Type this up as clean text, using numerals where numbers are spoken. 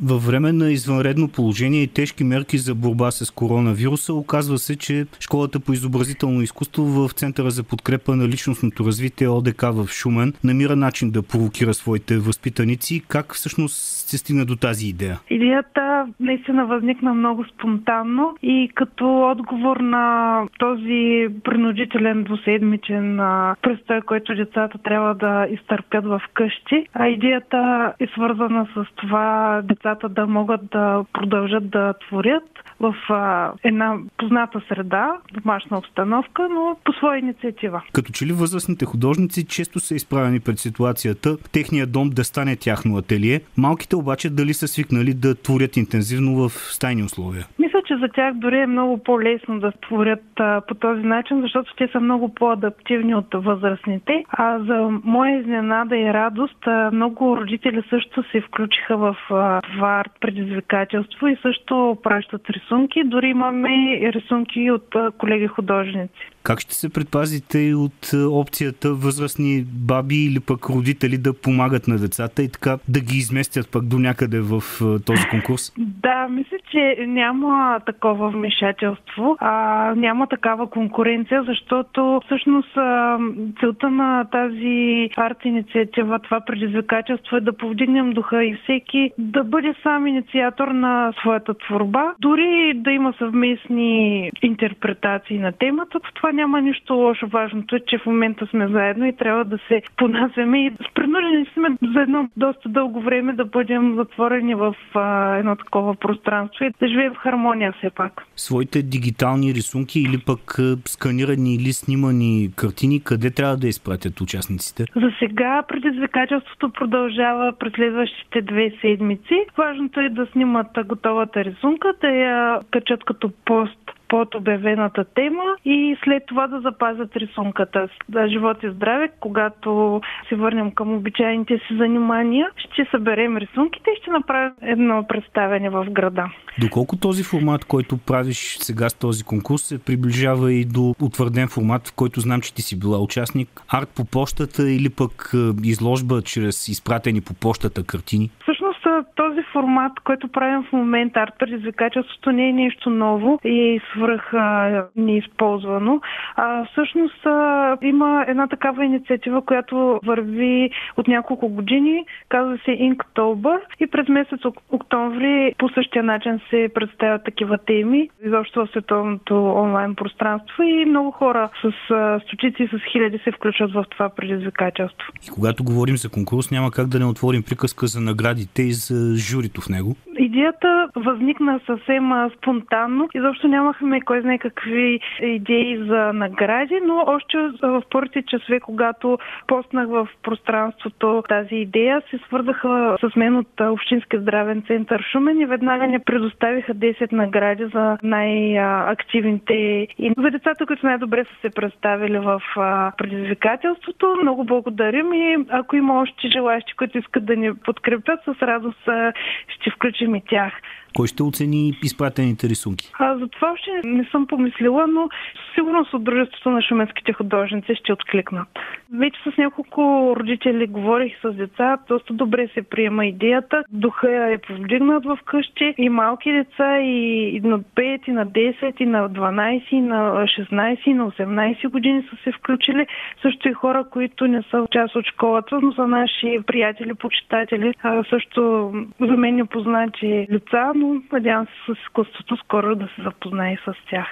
Във време на извънредно положение и тежки мерки за борба с коронавируса, оказва се, че Школата по изобразително изкуство в Центъра за подкрепа на личностното развитие ОДК в Шумен намира начин да провокира своите възпитаници. Как всъщност се стигна до тази идея? Идеята наистина възникна много спонтанно и като отговор на този принудителен двуседмичен престой, който децата трябва да изтърпят в къщи. А идеята е свързана с това децата да могат да продължат да творят в една позната среда, домашна обстановка, но по своя инициатива. Като че ли възрастните художници често са изправени пред ситуацията техният дом да стане тяхно ателие, малките обаче дали са свикнали да творят интензивно в стайни условия? Мисля, че за тях дори е много по-лесно да творят по този начин, защото те са много по-адаптивни от възрастните. А за моя изненада и радост, много родители също се включиха в това предизвикателство и също пращат рисунки. Дори имаме рисунки от колеги художници. Как ще се предпазите и от опцията възрастни баби или пък родители да помагат на децата и така да ги изместят пък до някъде в този конкурс? Да, мисля, че няма такова вмешателство, няма такава конкуренция, защото всъщност целта на тази арт-инициатива, това предизвикателство е да повдигнем духа и всеки да бъде сам инициатор на своята творба, дори да има съвместни интерпретации на темата. Това няма нищо лошо. Важното е, че в момента сме заедно и трябва да се понасяме и принудени сме за едно доста дълго време да бъдем затворени в едно такова пространство и да живеем в хармония все пак. Своите дигитални рисунки или пък сканирани или снимани картини, къде трябва да изпратят участниците? За сега предизвикателството продължава през следващите 2 седмици. Важното е да снимат готовата рисунка, да я качат като пост под обявената тема и след това да запазят рисунката. Да, живот и здраве, когато се върнем към обичайните си занимания, ще съберем рисунките и ще направим едно представяне в града. Доколко този формат, който правиш сега с този конкурс, се приближава и до утвърден формат, в който знам, че ти си била участник, арт по пощата или пък изложба чрез изпратени по пощата картини? Всъщност този формат, който правим в момента, арт предизвикателството, не е нещо ново и свръх неизползвано. Всъщност има една такава инициатива, която върви от няколко години, казва се Inktober и през месец октомври по същия начин се представят такива теми изобщо в световното онлайн пространство и много хора с стотици и с хиляди се включват в това предизвикателство. И когато говорим за конкурс, няма как да не отворим приказка за наградите и за журито в него. Идеята възникна съвсем спонтанно. Изобщо нямахме кой знае какви идеи за награди, но още в първите часове, когато постнах в пространството тази идея, се свързаха с мен от Общински здравен център Шумен и веднага ни предоставиха 10 награди за най-активните и за децата, които най-добре са се представили в предизвикателството. Много благодарим и ако има още желащи, които искат да ни подкрепят, с радост ще включим и тях. Кой ще оцени изпратените рисунки? За това още не съм помислила, но сигурно от Дружеството на шуменските художници ще откликнат. Вече с няколко родители говорих с деца, доста добре се приема идеята. Духа е повдигнат в къщи и малки деца и на 5, и на 10, и на 12, и на 16, и на 18 години са се включили. Също и хора, които не са част от школата, но са наши приятели, почитатели, също за мен непознати лица, но надявам се с изкуството скоро да се запознае с тях.